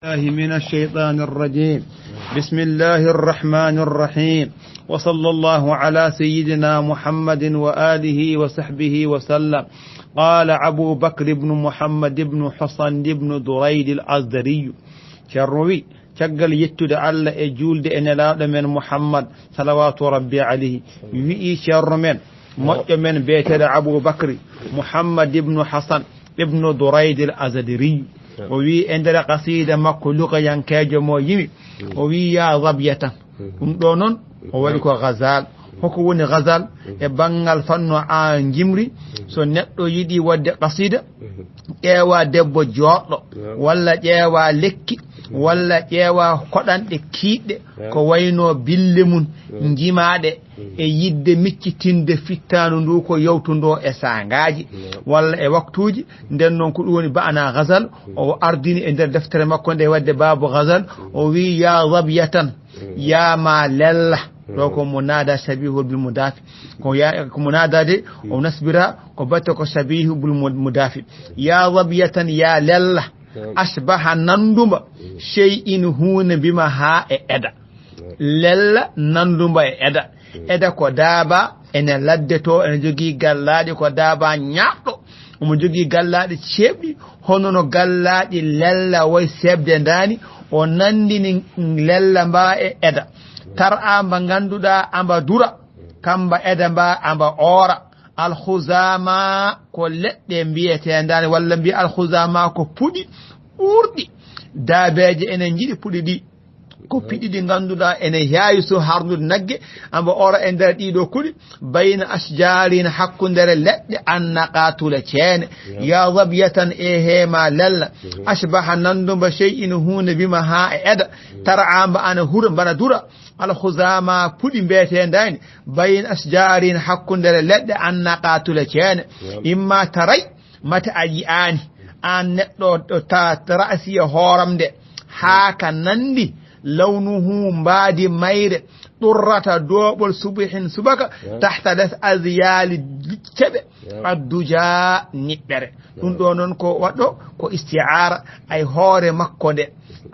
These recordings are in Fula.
الله من الشيطان الرجيم. بسم الله الرحمن الرحيم، وصلى الله على سيدنا محمد وآله وصحبه وسلم. قال أبو بكر بن محمد بن حسن بن دريد الأزدري شروي شغل يتد الله جولد ان لا من محمد صلوات ربي عليه وي شر من موجو من بيتد أبو بكر محمد بن حسن بن دريد الأزدري وي اندر قصيدة مكو لغة ينكاج مو يمي وي يا ظبية دو نون o waɗi ko ghazal hoko woni ghazal e bangal fanno an jimri so neɗɗo yiɗi wadde qasida ƴeewa debbo joɗɗo walla ƴeewa lekki walla ƴeewa koɗanɗe kiiɗɗe ko wayno bille mum jimaɗe e yidde miccitinde fittanu ndu ko yawtundo e sangaji walla e waktuji nden noon ko ɗum woni ba'ana ghazal o ardini e nder deftere makko nde wadde babu ghazal o wi ya zabiyatan ya ma lella ɗo ko munada shabihu bil mudafi ko munada de o nasbira ko batte ko shabihu bil mudafi ya zabiyatan ya lella asbaha nanduma shay'in huna bima ha e eda lella nanduma e eda eda ko daaba ene ladde to ene jogii gallaɗi ko daaba ñaɗɗo omo jogii gallaɗi ceɓɗi hono no gallaɗi lella way sebde ndani o nandini lella mba e eda tar amba ganduɗa amba dura kamba eda mba amba ora alkhuzama ko leɗɗe mbiyete ndani walla mbiya alkhuzama ko puɗi ɓurɗi daabeje enen jiɗi puɗi ɗi ko piɗi ɗi ganduɗa ene yaawi so harnude nagge amba ora e nder ɗiɗo kuɗi bayna asjarina hakkundere leɗɗe annaqatula ceene ya zabiyatan e heema lella asbaha nandumba shay'in hunde bima ha e eda tara amba ana hura bana dura alkhuzama puɗi mbiyete ndani bayna asjarina hakkundere leɗɗe annaqatula ceene imma taray mata a yi'ani an neɗɗo ɗo ta ra'si e hooram nde haa ka nandi lawnuhu mbaadi mayre ɗurrata doɓol subihin subaka tahta des azyali ceɓe adduja niɓɓere ɗum ɗo noon ko waɗɗo ko istiara ay hoore makko nde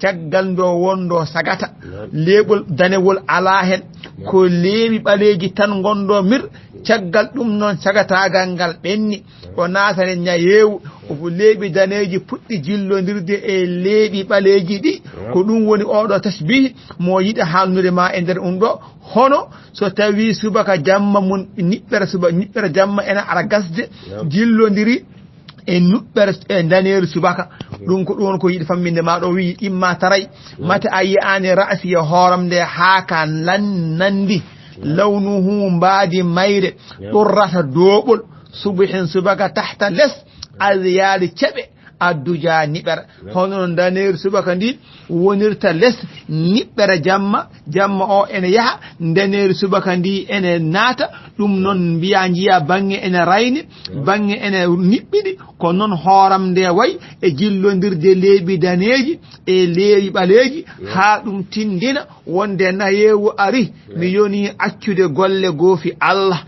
caggal ndo wondo sagata leɓol danewol ala hen ko leeɓi ɓaleji tan gondo mir caggal ɗum noon sagatagal ngal ɓenni o natane ñayewu o leeɓi daneji puɗɗi jillodirde e leeɓi ɓaleji ɗi ko ɗum woni oɗo tasbih mo yiɗa halnude ma e nder ɗum ɗo hono so tawi subaka jamma mum niɓɓere jamma ena ara gasde jillodiri e nuɓɓere e daneru subaka ɗum ko ɗum ko yiɗi famminde ma ɗo wi imma taray mata a yiyani ra'si e hooram nde haaka nandi lawnuhu mbaadi mayre ɗurrata doɓol subihin subaka tahta les azyali ceɓe adduja niɓere hono daneru subaka ndi wonirta les niɓɓere jamma o ene yaha daneru subaka ndi ene naata ɗum noon mbiya jiya bange ene rayni bange ene niɓɓiɗi ko noon hooram nde way e jillodirde leeɓi daneji e leeɓi ɓaleji ha ɗum tindina wonde nayewu ari mi yoni accude golle goofi Allah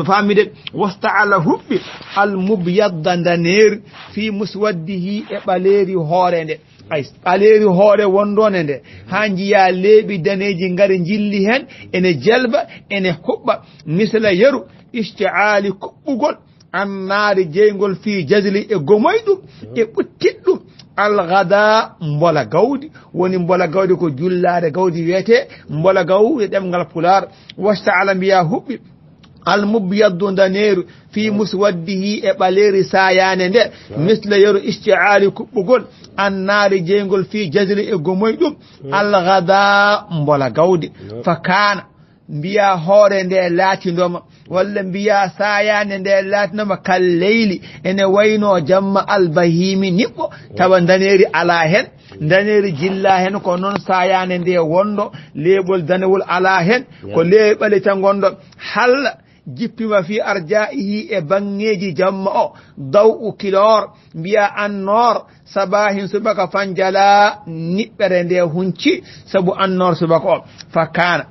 famide wasta'ala hubbi al mubyadda daneru fi muswaddihi e ɓaleri hoore nde ay ɓaleri hoore wondone nde ha jiya leeɓi daneji ngari jilli hen ene jelba ene huɓɓa misla yeru isti'ali kuɓɓugol annaari jeygol fi jazli e gomoyɗum e ɓuttiɗɗum algada mbola gawdi woni mbola gawdi ko jullade gawdi wiyete mbola gawdi ɗemgal pular wasta ala mbiya huɓɓi almubyaddu daneru fi muswaddihi e ɓaleri sayane nde misla yeru isti'ali kuɓɓugol annaari jeygol fi jazli e gomoyɗum algada mbola gawdi fa kana mbiya hoore nde laatindoma walla mbiya sayane nde laatinoma kal leyli ene wayno jamma albahimi niɓɓo tawa daneri ala hen daneri jilla hen ko noon sayane nde wondo leɓol danewol ala hen ko leɓale tan gondo halla jippima fi arjaihi e bangeji jamma o daw kilor mbiya annor sabahin subaka fanjala niɓɓere nde hunci sabu annor subaka o fakana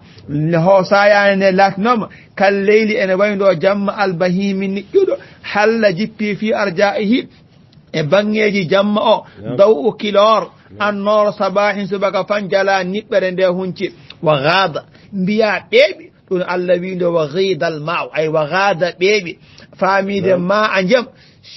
ho sayane nde latnoma kal leyli ene wayno jamma albahimi niƴƴuɗo halla jippi fi arjaihi e bangeji jamma o daw kilor annoro sabahin subaka fanjala niɓɓere nde hunci wa gada mbiya ɓeeɓi ɗum Allah windo wa ghidal ma ay wa gada ɓeeɓi famide ma a jam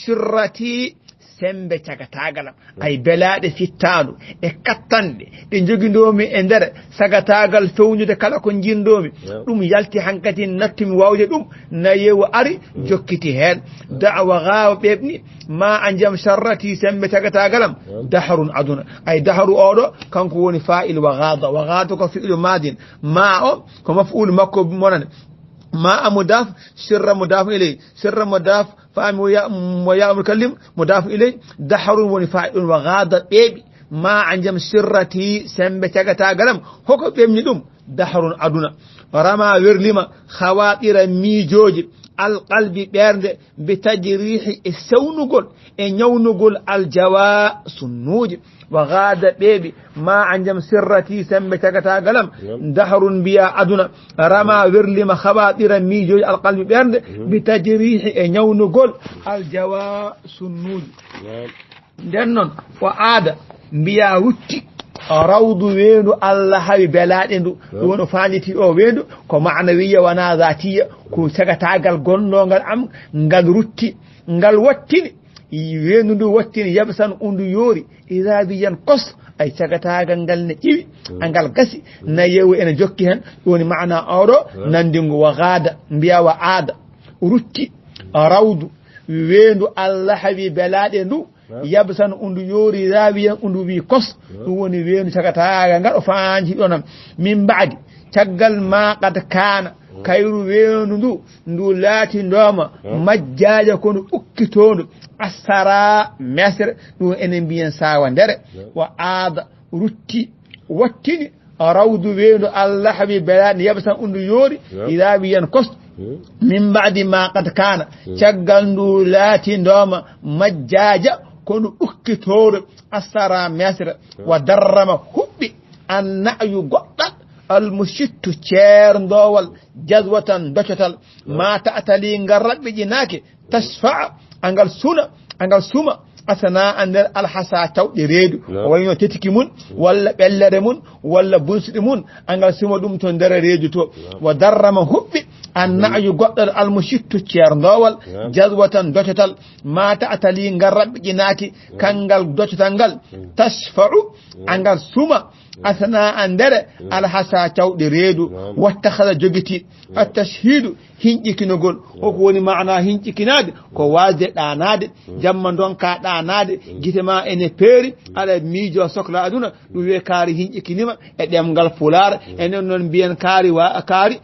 surrati sembe cagatagalam ay belaɗe fittaɗu e kattanɗe ɗe joguindomi e nder sagatagal fewnude kala ko jindomi ɗum yalti hankati nattumi wawde ɗum nayewo ari jokkiti hen dawa gawa ɓeɓni ma a jam sarrati sembe cagatagalam daharun aduna ay daharu oɗo kanko woni fa'il wa gada ko fi'lu madin ma o ko maf'ul makko monane ما مضاف سر مضاف إليه سر مضاف فهم ويا مكلم مضاف إليه دحر ونفاعل وغاض بيبي ما عندما سرتي سنبتك قلم هو بيمني دم دحر أدنى رما ورلما خواتير ميجوج القلب بيرد بتجريح السونغول نيونغول الجواء سنوج وغاد بيبي ما عندما سرتي سنبتك قلم دحر بيا أدنى رما ورلما خواتير ميجوج القلب بيرد بتجريح نيونغول الجواء سنوج دنن وعاد بيا وتي rawdu wendu Allah hawi belade ndu wono faaniti o wendu ko ma'nawiya wana zatiya ko sagatagal gondongal am ngal rutti ngal wattini wendu ndu wattini yabsan undu yori irabiyan qas ay sagatagal ngal ne iwi angal gasi na yewu ene jokki hen woni ma'na awdo nandingo wa gada mbiya wa aada rutti rawdu wendu Allah hawi belade ndu yabsan undu yori rawiyan undu wi kos dum woni weenu cagataga ngado faanji donam min baadi caggal ma qad kana kayru weenu ndu laati ndoma majjaaja ko ndu ukkitondo asara mesre dum enen biyen sawa ndere wa aada rutti wattini rawdu weenu Allah habi balani yabsan undu yori rawiyan kos min baadi ma qad kana caggal ndu laati ndoma majjaaja kono ukkitore asara mesre wa darrama hubbi an na'yu goddat al mushittu cer ndowal jazwatan docatal ma ta'tali ngarabbe jinake tasfa angal suma asana andal al hasa tawde reedu wayno tetiki mun walla bellere mun walla bunsudi mun angal suma dum to ndere reedu to wa darrama hubbi an na'yu goddal al mushittu cer ndowal jazwatan docatal ma ta'tali ngarabbe jinaki kangal docatal ngal tasfa'u angal suma asana andere al hasa tawde reedu wattakhadha jogiti at tashhidu hinjikinogol ko woni maana hinjikinade ko waade danade jamma don ka danade gitema ene peeri ala miijo sokla aduna dum we kaari hinjikinima e demgal fular enen non biyen kaari wa kaari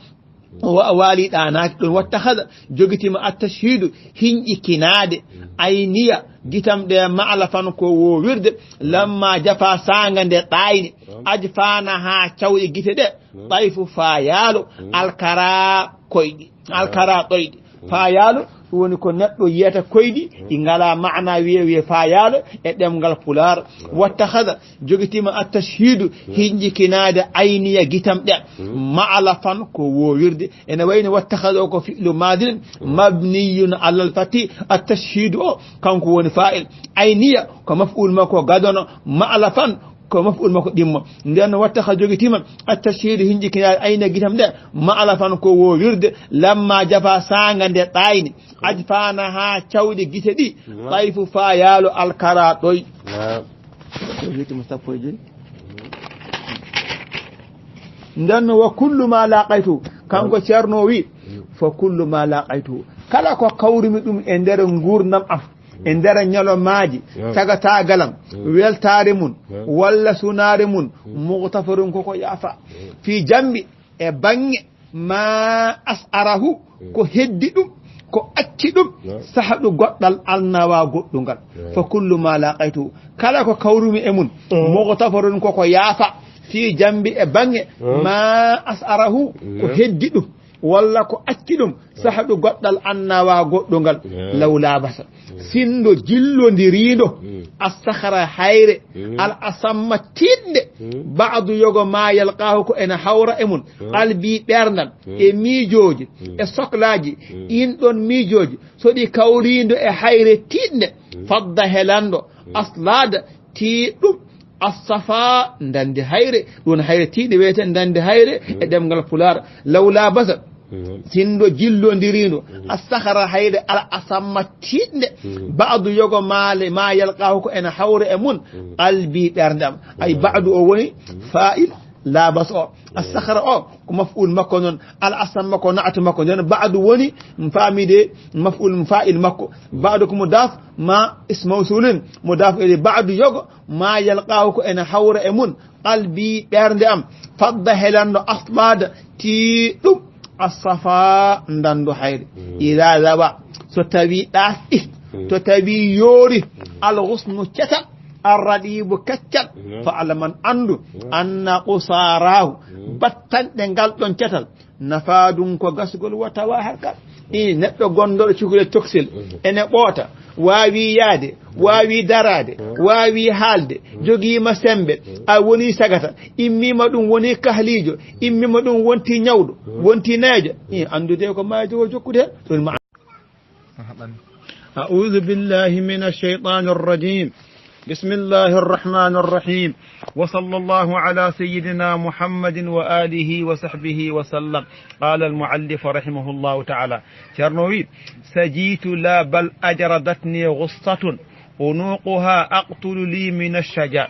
wali danaki don wattakhadha jogitima at tashhidu hinjikinade ayniya gitamde ma'alafan ko wo wirde lamma jafa sanga nde tayni ajfana ha cawde gitede tayfu fayalo alkara koydi alkara toydi fayalo woni ko neddo yeta koydi ingala maana wiye fayalo e demgal pular wattakhadha jogitima at-tashhidu hinjikinade ayniya gitamde ma'alafan ko wo wirde ene wayni wattakhadha ko fi'lu madin mabniyun ala al-fati at-tashhidu kanko woni fa'il ayniya ko maf'ul mako gadono ma'alafan ko maf'ul mako dimmo nden watta jogitima at-tashhid hinjikina ayna gitam de ma alafan ko wo wirde lamma jafa sanga nde tayni ajfana ha cawde gite di tayfu fa yalo alkara doy jogiti mustafoje nden wa kullu ma laqaitu kanko cerno wi fa kullu ma laqaitu kala ko kawrimi dum e nder ngurnam am e nder nyalomaaji tagata galam weltare mun walla sunare mun mughtafarun ko yafa fi jambi e bange ma asarahu ko heddi dum ko acci dum sahadu goddal alnawa goddungal fa kullu ma laqaitu kala ko kawrumi e mun mughtafarun ko yafa fi jambi e bange ma asarahu ko heddi dum walla ko acci dum sahadu goddal annawa goddungal lawla basa sindo jillondirindo as-sakhara hayre al asamma tidde ba'du yogo ma yalqahu ko ena hawra emun qalbi bernal e mijoji e soklaji indon mijoji so di kawrindo e hayre tidde fadda helando aslada ti dum الصفاء دند هير دون هير تيدي ويتن دند هير دمغال فولار لولا بس sindo jillondirino asahara hayde ala asamma tiɗde baadu yogo maale ma yalqahu ko ena hawre e mun qalbi ɓerdam ay baadu o woni fa'il labas o asahara o ko maf'ul makko noon ala asamma ko na'atu makko nden baadu woni famide maf'ul fa'il makko baadu ko mudaf ma ismawsulin mudaf ila baadu yogo ma yalqahu ko ena hawre e mun qalbi ɓerde am fadda helando asbada ti ɗum الصفاء ندندو حير إذا ذبا ستبي داسي ستبي يوري الغصن كتا الرديب كتا فعلمن أندو أن قصاراه بطن دنقل دون كتل نفادون كو غسقل وتواهركا neɗɗo gonɗoɗo cukalel toksil ene ɓoota waawi yaade waawi darade waawi haalde jogiima sembe a woni sagata immima ɗum woni kahliijo immima ɗum wonti ñawɗo wonti neejo andude ko maajo o jokkude ɗum ma a'udhu billahi minash shaytanir rajim بسم الله الرحمن الرحيم وصلى الله على سيدنا محمد وآله وصحبه وسلم قال المعلف رحمه الله تعالى شرنويد سجيت لا بل أجردتني غصة ونوقها أقتل لي من الشجاع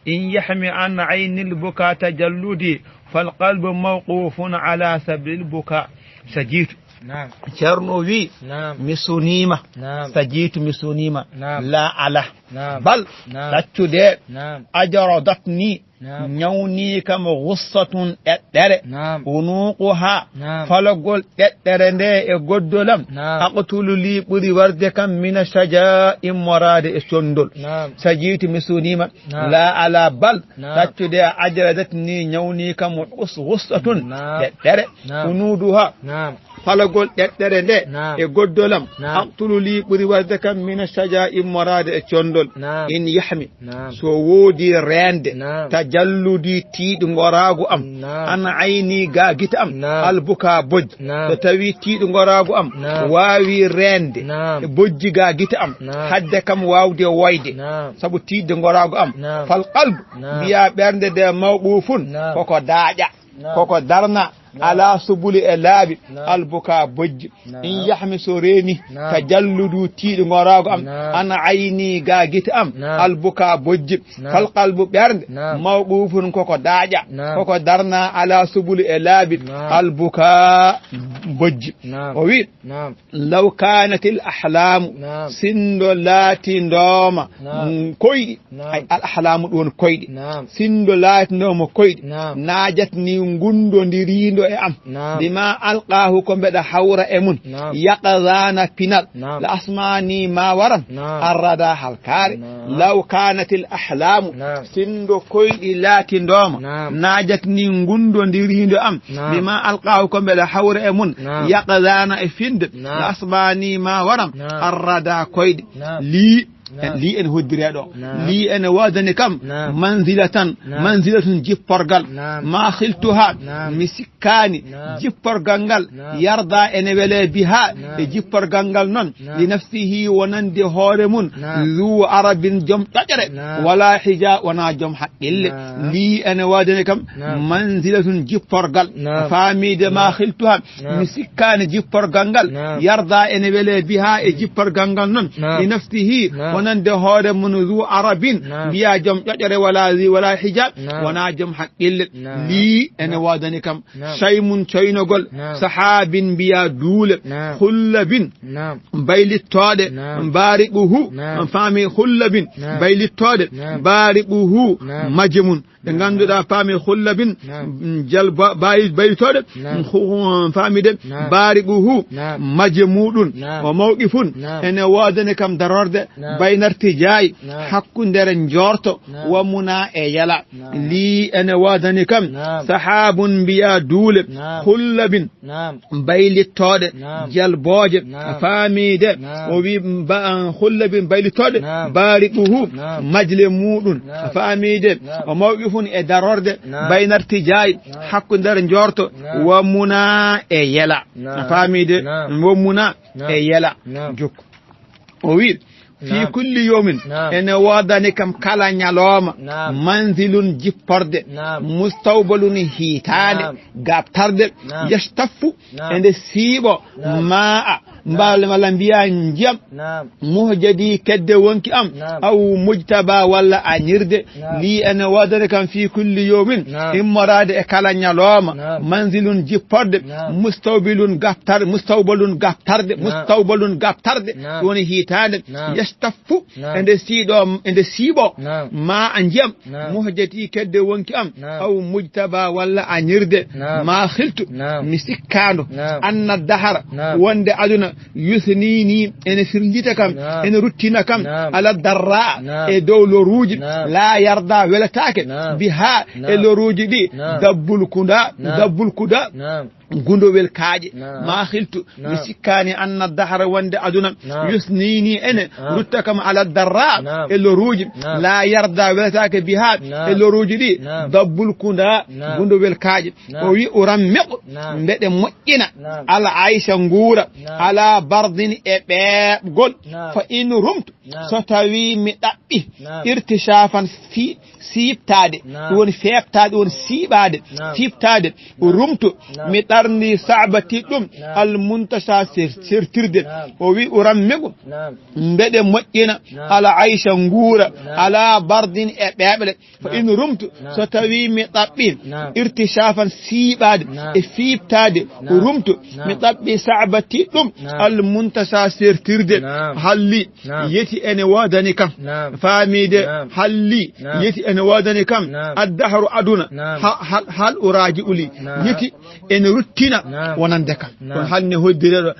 إن يحمي عن عين البكاء تجلدي فالقلب موقوف على سبيل البكاء سجيت نعم شرنوي نعم مسونيما نعم سجيت مسونيما نعم لا على نعم بل نعم تتدي نعم أجردتني ñawni kam gussatun ɗeɗɗere unuquha falogol ɗeɗɗere nde e goddolam aqtulu li ɓuri warde kam mina shaja'i morade e sondol sajitu mi sunima la ala bal taccude ajradatni ñawni kam gussatun ɗeɗɗere unuduha falogol ɗeɗɗere nde e goddolam aqtulu li ɓuri warde kam mina shaja'i morade e condol in yahmi so woodi rende jalluɗi tiiɗo gorago am ana ayni ga guita am albuka bojji so tawi tiiɗo gorago am wawi rende bojji ga guita am hadde kam wawde woyde saabu tiiɗo gorago am fal qalbu mbiya ɓernde de mawɓufun koko daaƴa koko darna ala subuli e laabi albuka bojji in yahmi so reeni ka jalludu tiiɗo gorago am ana ayni ga guita am albuka bojji fal qalbu ɓernde mawɓufun koko daaƴa koko darna ala subuli e laabi albuka bojji o wi law kanatil ahlamu sindo laati ndoma koyɗi ay al ahlamu ɗon koyɗi sindo laati ndoma koyɗi najatni gundodirindo e am bima alqahu ko mbeɗa hawra e mun yaqazana pinal la asmani ma waran arrada halkare law kanatil ahlamu sindo koyɗi laati ndoma najatni gundodirindo am bima alqahu ko mbeɗa hawra e mun yaqazana e finde la asmani ma waran arrada koyɗi li en hoddireɗo li ene wadani kam manzilatun jipporgal ma khiltuha mi sikkani jipporgal ngal yarda ene wele biha e jipporgal ngal non li nafsihi wonande hoore mun zu arabin jom ƴaƴere wala hija wona jom haqqille li ene wadani kam manzilatun jipporgal famide ma khiltuha mi sikkani jipporgal ngal yarda ene wele biha e jipporgal ngal non li nafsihi wonande hoore mun zu arabin biya jom ƴoƴore wala hijab wona jom haqqille li ene wadani kam shaymun coynogol sahabin biya duule hullabin baylittoɗe bariɓuhu faami hullabin baylittoɗe bariɓuhu majmun ɓe ganduɗa faami hullabin jal baylittoɗe faamide bariɓuhu maje muɗum o mawqifun ene wadani kam darorde baynartijayi hakkundere jorto wa muna e yala li ene wadani kam sahabun mbiya duule hullabin baylittoɗe jalboje faamide o wi hullabin baylittoɗe bariɓuhu majle muɗum faamide o mawqifun e darorde baynartijayi hakkundere jorto wa muna e yala faamide wa muna e yala jokku o wi fi kulli yawmin ene wodani kam kala nyaloma manzilun jipporde mustawbalun hitande gaptarde yastaffu ende siibo maa mbal mala mbiya njam muhjadi kedde wonki am aw mujtaba walla anyirde li ana wadare kam fi kulli yawmin immarade e kala nyaloma manzilun jipporde mustawbalun gaptarde woni hitande yastaffu ende siibo ma anjam muhjadi kedde wonki am aw mujtaba walla anyirde ma khiltu misikando anna dahara wonde aduna yusnini ene firlita kam ene ruttina kam ala darra e dow loruji la yarda welatake biha e loruji di dabbul kuda gundowel kaaje ma khiltu misikani anna dahara wonde aduna yusnini ene rutta kam ala darra e loruji la yarda welatake biha e loruji di dabbul kuda gundowel kaaje o wi urammeqo mbede moƴƴina ala aisha ngura ala bardin e ɓeɓgol fa in rumtu so tawi mi ɗaɓɓi irtishafan fi siiptade woni feɓtade woni siiɓade fiiptade rumtu mi ɗarni sabati ɗum almuntasha sertirde o wi urammego mbeɗe moƴƴina ala aisha ngura ala bardin e ɓeɓle fa in rumtu so tawi mi ɗaɓɓi irtishafan siiɓade e fiiptade rumtu mi ɗaɓɓi sabati ɗum almuntasha sertirde halli yeti ene wodani kam faamide halli yeti ene wodani kam addahru aduna hal uraji uli yeti ene ruttina wonande kam kon halne hoddireɗo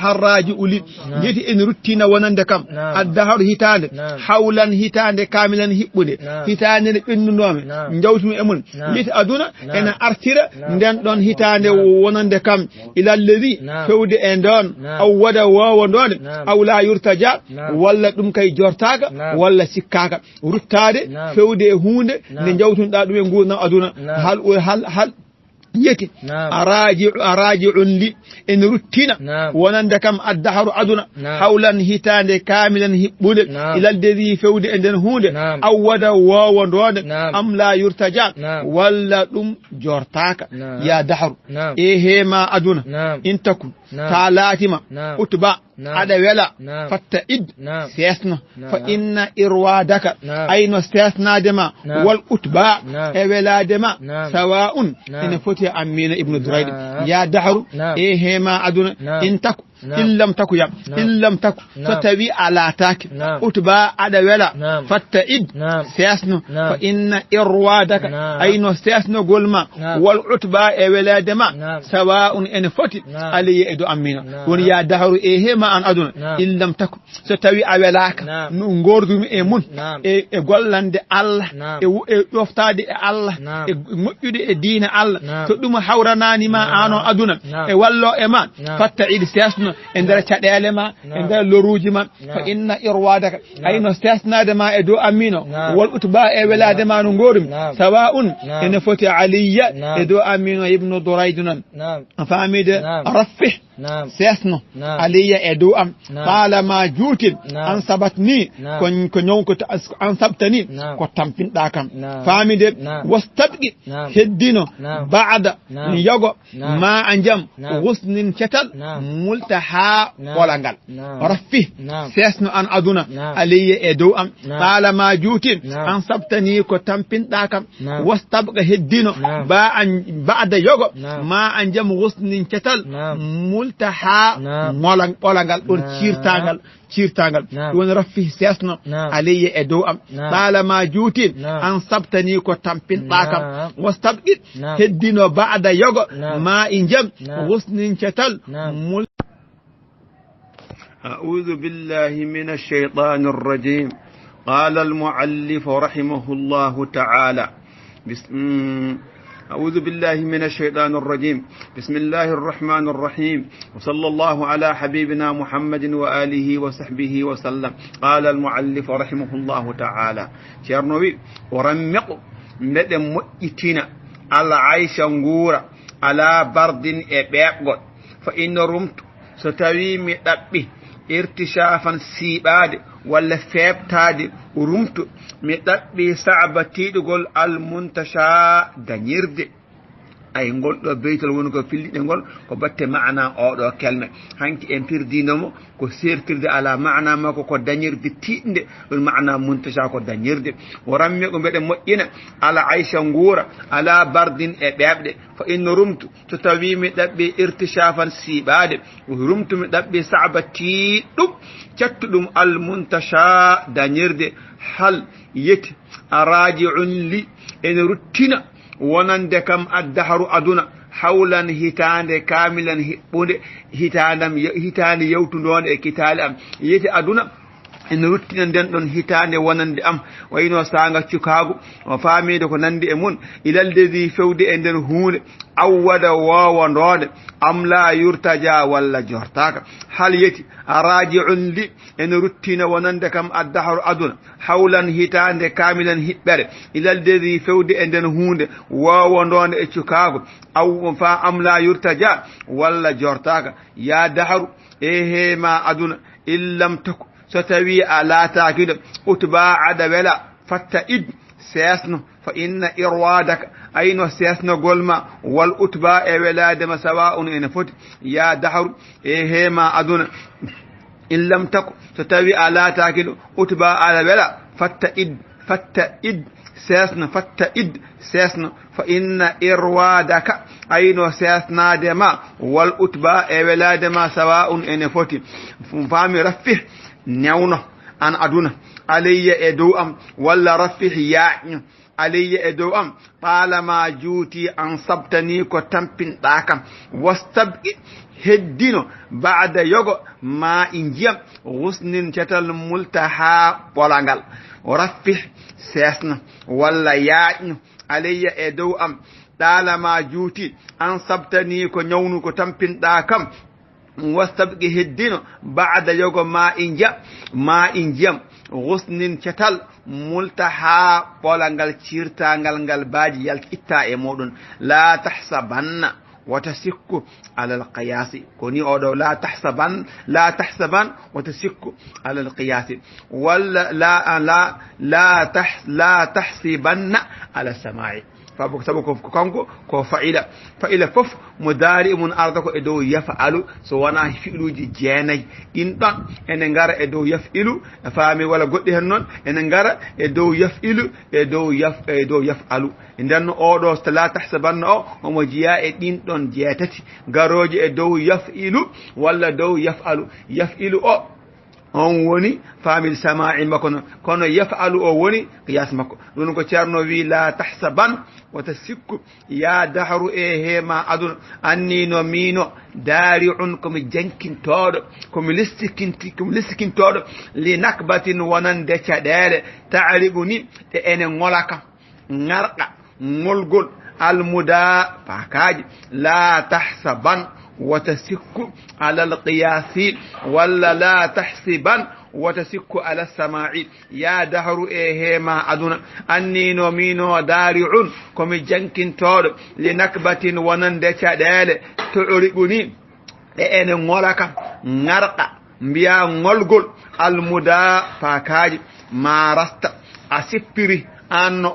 hal raji uli yeti ene ruttina wonande kam addahru hitande hawlan hitande kamilan hiɓɓude hitande ne ɓennunome jawtumi e mun yeti aduna ene artira nden ɗon hitande wonande kam ilalledi fewde e ndon aw wada wawa ndode aw la yurtaja walla ɗum kay jortaga walla sikkaka ruttade fewde e hunde nde jawtunoɗa ɗum e gurdam aduna hal yeti araji'un li en ruttina wonande kam addahru aduna hawlan hitande kamilan hiɓɓude ilaldedi fewde e nden hunde aw wada wowondode am la yurtaja walla ɗum jortaka ya dahru e hema aduna in takun ta laatima utba aɗa wela fatta id sesno fa inna irwadaka ayno sesnadema wal utba e weladema sawa'un ene foti amina ibnu durayd ya dahru e hema aduna in taku illam taku yam illam taku so tawi alatake utba aɗa wela fatta id sesno fa inna irwadaka ayno sesno golma wal utba e weladema sawa'un ene foti aliye e do amina woni ya dahru e hema an aduna illam taku so tawi a welaka no gordumi e mun e gollande Allah e ɗoftade e Allah e moƴƴude e diina Allah to ɗum hawranani ma ano aduna e wallo e ma fatta id sesno e nder caɗele ma e nder loruji ma fa inna irwadaka ayno sesnade ma e dow amino wal utba e welade ma no gorum sawa'un ene foti aliya e dow amino ibnu durayd non famide raffih sesno aliya e dow am qala ma juutin an sabatni ko ñonko an sabtani ko tampinɗa kam famide wastabqi heddino ba'da yogo ma a jam husnin cetal multaha kolangal raffi sesno an aduna aliya e dow am qala ma juutin an sabtani ko tampinɗa kam wastabqa heddino ba'da yogo ma a jam husnin cetal multaha ɓolangal ɗon cirtangal woni raffi sesno alayya e dow am ɗalama juutin an sabtani ko tampinɗa kam wastabqit heddino ba'da yogo ma i jam husnin cetal أعوذ بالله من الشيطان الرجيم قال المؤلف رحمه الله تعالى أعوذ بالله من الشيطان الرجيم بسم الله الرحمن الرحيم وصلى الله على حبيبنا محمد وآله وصحبه وسلم قال المؤلف رحمه الله تعالى شرنوي ورمق ندم مؤتنا على عيش غورا على برد إباقود فإن رمت ستوي مئبي irtichafan siiɓade walla feɓtade rumto mi ɗaɓɓi saaba tiɗugol almuntacha dañirde ay ngol ɗo beytol woni ko filliɗe ngol ko batte mana oɗo kelme hanki en pirdinomo ko sertirde ala mana makko ko dañirde tiɗde ɗum mana muntacha ko dañirde o rammi ko mbeɗe moƴƴina ala aisha nguura ala bardin e ɓeɓɗe fa inno rumtu so tawi mi ɗaɓɓi irtichafan siiɓade rumtu mi ɗaɓɓi saaba tiɗɗum cattuɗum almuntacha dañirde hal yeti arajiun li ene ruttina wonande kam addaharu aduna hawlan hitande kamilan hiɓɓude hitande yewtudode e kitali am yeti aduna ene ruttina nden ɗon hitande wonande am wayno sanga cukago o famide ko nandi e mun ilalledi fewde e nden hunde awwada wowandode am la yurtaja walla jortaka hal yeti arajiun li ene ruttina wonande kam addaharu aduna hawlan hitande kamilan hiɓɓere ilalledi fewde e nden hunde wowandode e cukago aw fa am la yurtaja walla jortaka ya daharu e hema aduna illam taku so tawi a laatakiɗo utba aɗa wela fatta id sesno fa inna irwadaka ayno sesnogol ma wal utba e weladema sawa un ene foti ya dahru e hema aduna in lam taku so tawi a laatakiɗo utba aɗa wela fatta id sesno fatta id sesno fa inna irwadaka ayno sesnadema wal utba e weladema sawa un ene foti fami raffih newno an aduna alayya e dow am walla raffih yaaƴo alayya e dow am ɓaalama juuti an sabtani ko tampinɗa kam wastabqi heddino baada yogo ma i njiyam husnin cetal multaha ɓolangal raffih sesno walla yaaƴno alayya e dow am ɗaalama juuti an sabtani ko ñawnu ko tampinɗa kam wastabqi heddino baada yogo ma i njiyam husnin cetal multaha ɓolangal cirtangal ngal baaji yalti itta e moɗon la tahsabanna wata sikku alal qiyasi koni oɗo la tahsaban wata sikku alal qiyasi walla la tahsibanna ala samai sabu ko kanko ko fa'ila fof mo daari mun arda ko e dow yafalu so wona fi'luji jeenayi ɗin ɗon ene ngara e dow yafilu e faami walla goɗɗi hen noon ene ngara e dow yafilu e dow yafalu nden oɗo so la tahsabanna o omo jiya e ɗin ɗon jeetati garoji e dow yafilu walla dow yafilu o on woni famil sama'i makko kono yafalu o woni qiyas makko ɗum ko ceerno wi la tahsaban wata sikku ya dahru e hema aduna annino mino dari'un komi jankintoɗo komi listikintoɗo li nakbatin wonande caɗele ta'ribu ni te ene ngolaka ngarɗa ngolgol almuda pakaji la tahsaban وتسك على القياس ولا لا تحسبا وتسك على السماع يا دهر إيهما أدنا أني نومينو دارع كم جنكين تور لنكبة ونندك دال تعرقني لأن ngolaka ngarqa mbiya ngolgol almuda fakaji marasta asippiri an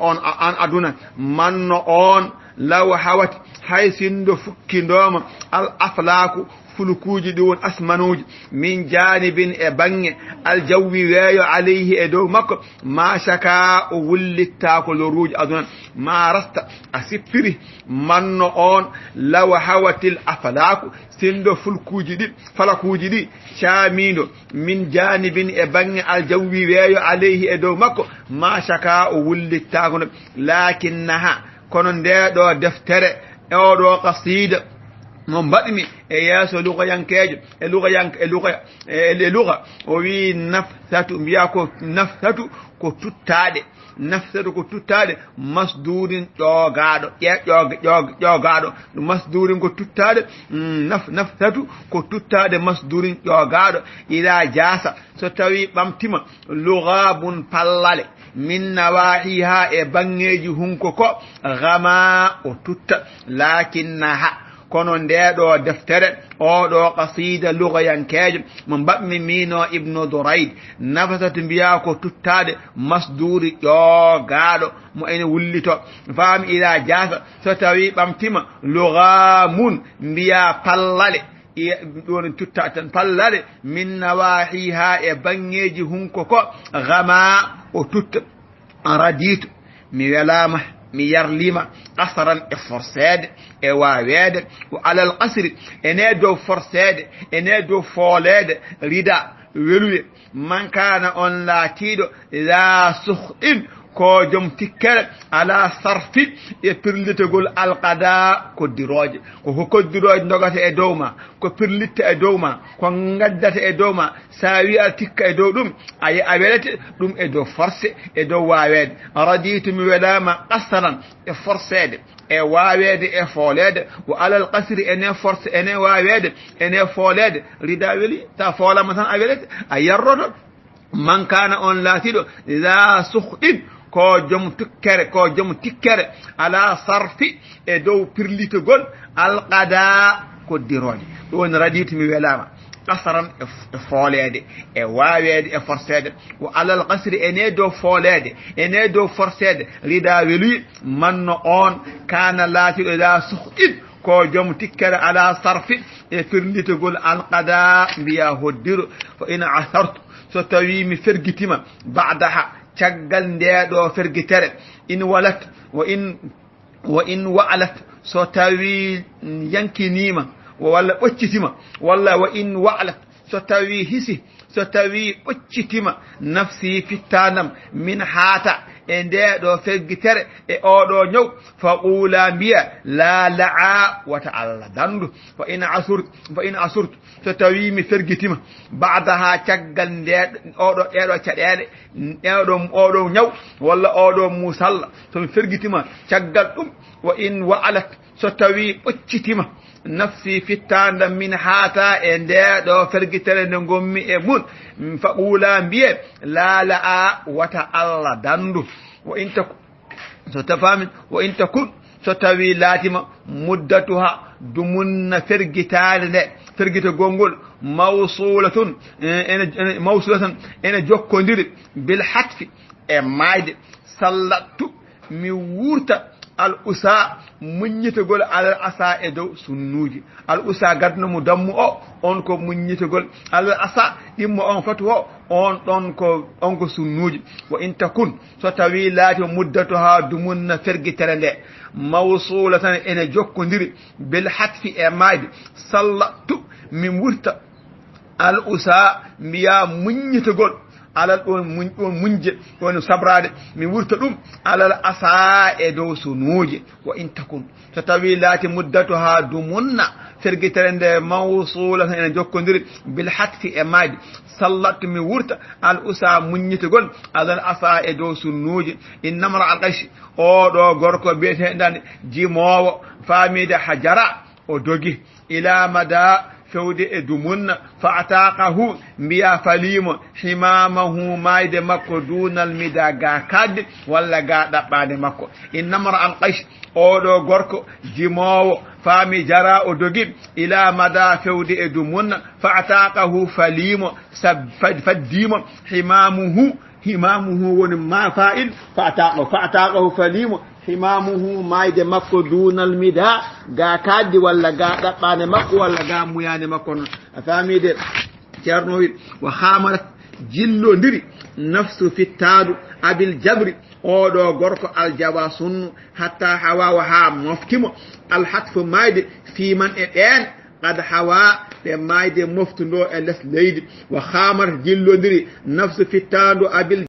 aduna manno on law hawati hay sindo fukkindoma al aflaku fulukuji ɗi won asmanuji min janibin e bange aljawwi weeyo alayhi e dow makko ma shaka o wullittako loruji aduna ma rasta a sippiri manno on law hawatil aflaku sindo falakuji ɗi camido min janibin e bange aljawwi weeyo alayhi e dow makko ma shaka o wullittako no lakinnaha kono ndeɗo deftere oɗo qasida no mbaɗmi e yeeso lugayankejo e luga o wi nafsatu mbiya ko nafsatu ko tuttaɗe masdurin ƴogaɗo ƴogaɗo masdurin ko tuttaɗe nafsatu ko tuttaɗe masdurin ƴogaɗo ila jasa so tawi ɓamtima lugabun pallale min nawahiha e bangeji hunko ko gama o tutta lakinnaha kono ndeɗo deftere oɗo qasida lugayankejo mo mbaɓmi mino ibnu douraid nafasat mbiya ko tuttade masduri ƴoogaɗo mo ene wullito faami ila jasa so tawi ɓamtima lugamun mbiya pallale ɗon tutta tan pallale min nawahiha e bangeji hunko ko gama o tutta raditu mi welama mi yarlima qasran e forsede e wawede o alal qasri ene dow forsede ene dow foolede rida weluye man kana on laatiɗo la suhɗin ko joom tikkere ala sarfi e pirlitogol alqada koddiroje ko koddiroje dogata e dow ma ko pirlitta e dow ma ko gaddata e dow ma sa wi a tikka e dow ɗum ayi a welete ɗum e dow forcé e dow wawede raditu mi welama qasran e forcede e wawede e foolede wo alal qasri ene force ene wawede ene foolede rida weli ta foolama tan a welete a yarroto man kana on laatiɗo la suhɗin ko joom tukkere ko joom tikkere ala sarfi e dow pirlitogol alqada koddiroje ɗum woni raditu mi welama qasran e foolede e wawede e forcede wo alal qasri ene dow foolede ene dow forcede rida weluyi manno on kana laatiɗo la suhɗin ko joom tikkere ala sarfi e pirlitogol alqada mbiya hoddiro fa in asartu so tawi mi fergitima badaha caggal ndeɗo fergitere in walat wa in wa'alat so tawi yankinima walla ɓoccitima walla wa in wa'alat so tawi hisi so tawi ɓoccitima nafsi fittanam min haata e ndeɗo fergitere e oɗo ñaw fa qula mbiya la la'a wata Allah dandu fa in asurtu so tawi mi fergitima ba'daha caggal ndeɗo oɗo ɗeɗo caɗele oɗo ñaw walla oɗo musalla so mi fergitima caggal ɗum wa in wa'alat so tawi ɓoccitima nafsi fittanda min haata e ndeɗo fergitere nde gommi e mun fa qula mbiye la la'a wata Allah dandu wa in takun so tafamin wa in takun so tawi laatima muddatuha dumunna fergitare nde fergitogol ngol mawsulatan ene jokkodiri bil hatfi e mayde sallattu mi wurta al usa muññitogol alal asa e dow sunnuji al usa gadnomo dammu o on ko muññitogol alal asa ɗimmo on fatu o on ɗon ko sunnuji wa in takun so tawi laati muddatu ha dumunna fergitere nde mawsulatan ene jokkodiri bil hatfi e mayde sallatu mi wurta al usa mbiya muññitogol alal ɗon muñje ɗon sabrade mi wurta ɗum alal asa e dow sunuuje wa in takun so tawi laati muddatu ha dumunna fergitere nde mawsulatan ene jokkodiri bil hatfi e maadi sallattu mi wurta al usa muññitogol alal asa e dow sunnuuje innamra al qashi oɗo gorko biyeteɗan jimowo famide hajara o dogi ila mada fewde e dumunna fa ataqahu mbiya falimo himamahu mayde makko dunal mida ga kadde walla ga ɗaɓɓade makko innamra al qash oɗo gorko jimowo faami jara o dogi ila mada fewde e dumunna fa ataqahu falimo faddimo himamuhu woni ma fa'il fa ataqahu falimo himamuhu mayde makko dunal mida ga kaddi walla ga ɗaɓɓane makko walla ga muyane makko noon a famide ceerno wi wa hamarat jillodiri nafsu fittadu abil jabri oɗo gorko aljaba sunnu hatta hawa ha moftimo alhatfu mayde fiman e ɗen qad hawa ɓe mayde moftudo e less leydi wa hamarat jillodiri nafsu fittadu abil